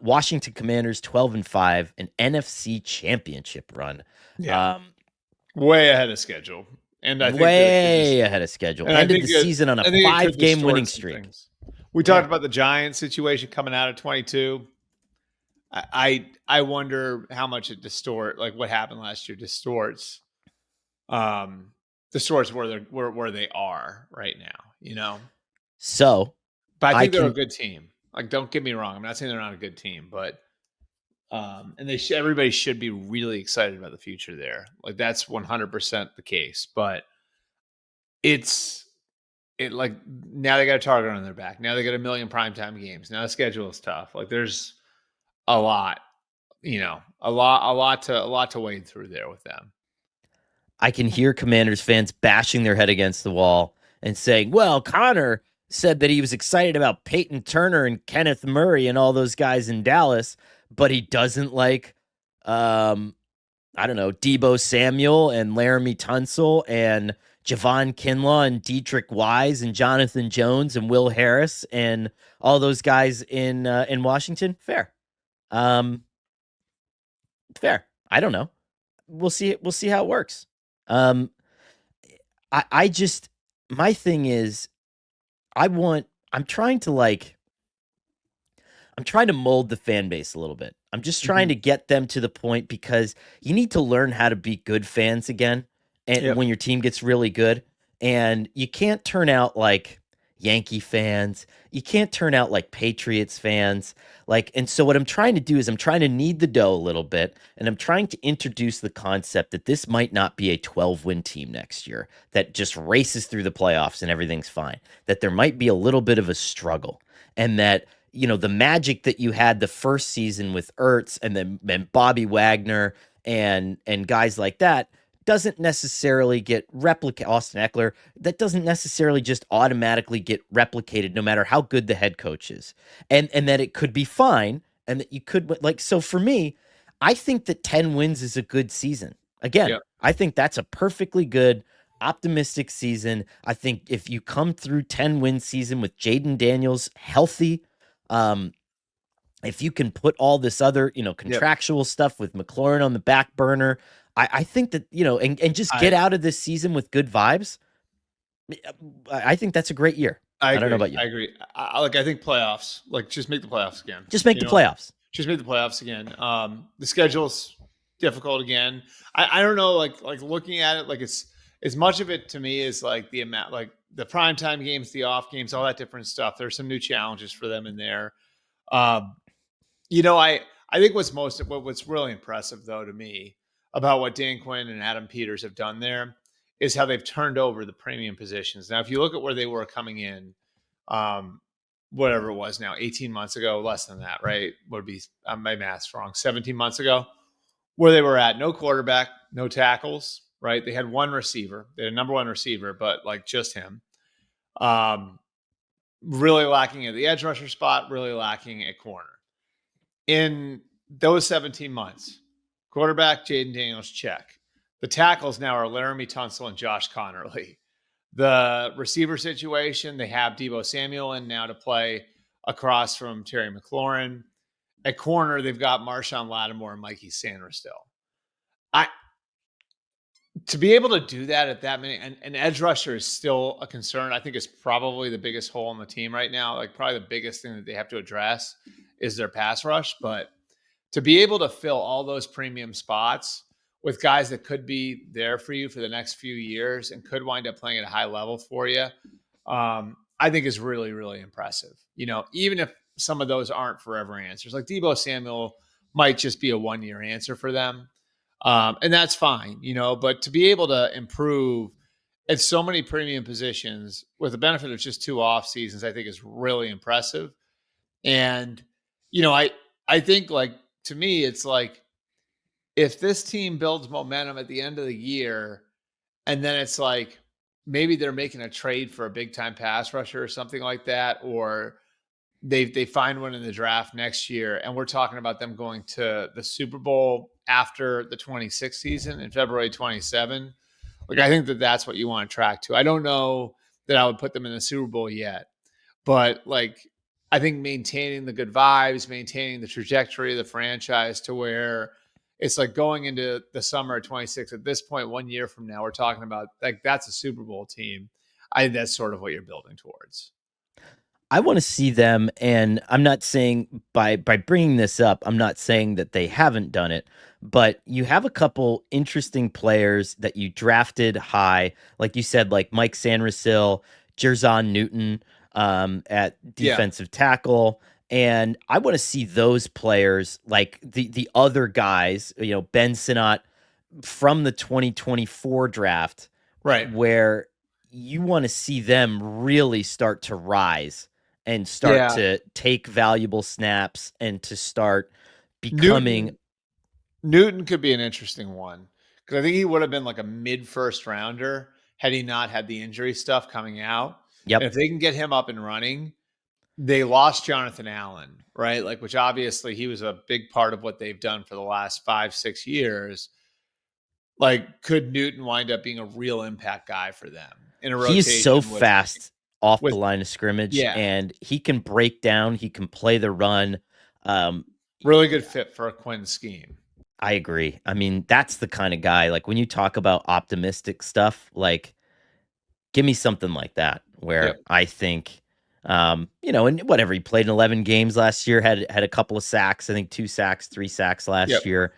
Washington Commanders 12-5, an NFC Championship run. Yeah. Way ahead of schedule. And I think way ahead of schedule. Ended the season on a 5-game winning streak. We talked about the Giants situation coming out of 22. I wonder how much it like what happened last year distorts where they are right now, So, but I think they're a good team. Like, don't get me wrong. I'm not saying they're not a good team, but and everybody should be really excited about the future there. Like, that's 100% the case. But like now they got a target on their back. Now they got 1 million primetime games. Now the schedule is tough. Like, there's a lot, a lot to wade through there with them. I can hear Commanders fans bashing their head against the wall and saying, well, Conor said that he was excited about Peyton Turner and Kenneth Murray and all those guys in Dallas, but he doesn't like, Deebo Samuel and Laramie Tunsil and Javon Kinlaw and Dietrich Wise and Jonathan Jones and Will Harris and all those guys in Washington. Fair. Fair. I don't know. We'll see how it works. My thing is, I'm trying to mold the fan base a little bit. I'm just trying to get them to the point, because you need to learn how to be good fans again. And when your team gets really good, and you can't turn out like Yankee fans, you can't turn out like Patriots fans. And so what I'm trying to do is I'm trying to knead the dough a little bit, and I'm trying to introduce the concept that this might not be a 12-win team next year that just races through the playoffs and everything's fine, that there might be a little bit of a struggle, and that, the magic that you had the first season with Ertz and then Bobby Wagner and guys like that doesn't necessarily get replicated. Austin Eckler, that doesn't necessarily just automatically get replicated no matter how good the head coach is. And that it could be fine, and that you could, so for me, I think that 10 wins is a good season. Again, I think that's a perfectly good, optimistic season. I think if you come through 10-win season with Jayden Daniels healthy, if you can put all this other, contractual stuff with McLaurin on the back burner, I think that, and just get out of this season with good vibes, I think that's a great year. I don't know about you. I agree. I think playoffs, just make the playoffs again. Just make the playoffs. Just make the playoffs again. The schedule's difficult again. I don't know, looking at it, it's as much of it to me is the amount, the primetime games, the off games, all that different stuff. There's some new challenges for them in there. I think what's really impressive, though, to me about what Dan Quinn and Adam Peters have done there is how they've turned over the premium positions. Now, if you look at where they were coming in, whatever it was now, 18 months ago, less than that, right? Would be, my math's wrong, 17 months ago, where they were at, no quarterback, no tackles, right? They had one receiver. They had a number one receiver, but just him. Really lacking at the edge rusher spot, really lacking at corner. In those 17 months, quarterback, Jayden Daniels, check. The tackles now are Laramie Tunsil and Josh Connerly. The receiver situation, they have Deebo Samuel in now to play across from Terry McLaurin. At corner, they've got Marshawn Lattimore and Mikey Sanders still. To be able to do that at that many, and edge rusher is still a concern. I think it's probably the biggest hole in the team right now. Probably the biggest thing that they have to address is their pass rush. But to be able to fill all those premium spots with guys that could be there for you for the next few years and could wind up playing at a high level for you, I think is really, really impressive. Even if some of those aren't forever answers, like Deebo Samuel might just be a 1-year answer for them. And that's fine, but to be able to improve at so many premium positions with the benefit of just 2 off seasons, I think is really impressive. And, I think to me, it's if this team builds momentum at the end of the year, and then it's maybe they're making a trade for a big time pass rusher or something like that, or they find one in the draft next year, and we're talking about them going to the Super Bowl after the 26th season in February 27. I think that that's what you want to track to. I don't know that I would put them in the Super Bowl yet, but I think maintaining the good vibes, maintaining the trajectory of the franchise to where it's like going into the summer of 26. At this point, 1 year from now, we're talking about like that's a Super Bowl team. I think that's sort of what you're building towards. I want to see them, and I'm not saying by bringing this up, I'm not saying that they haven't done it, but you have a couple interesting players that you drafted high, like you said, like Mike Sandersill, Jerzon Newton at Yeah. defensive tackle, and I want to see those players, like the other guys, Ben Sinnott from the 2024 draft, Right. where you want to see them really start to rise and start Yeah. to take valuable snaps and to start becoming. Newton could be an interesting one because I think he would have been like a mid first rounder had he not had the injury stuff coming out. And Yep. if they can get him up and running, they lost Jonathan Allen, right? Like, which obviously he was a big part of what they've done for the last 5-6 years. Like, could Newton wind up being a real impact guy for them in a He is so rotation fast off the with line of scrimmage, yeah, and he can break down, he can play the run. um really good fit for a Quinn scheme. I agree. I mean, that's the kind of guy, like when you talk about optimistic stuff, like give me something like that where Yep. I think, and whatever, he played in 11 games last year, had a couple of sacks, I think 2 sacks, 3 sacks Yep. last year.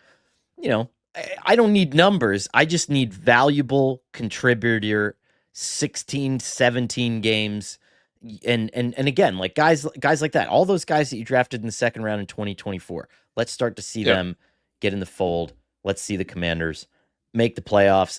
I don't need numbers. I just need valuable contributor 16, 17 games. And again, like guys like that, all those guys that you drafted in the second round in 2024, let's start to see Yep. them get in the fold. Let's see the Commanders make the playoffs.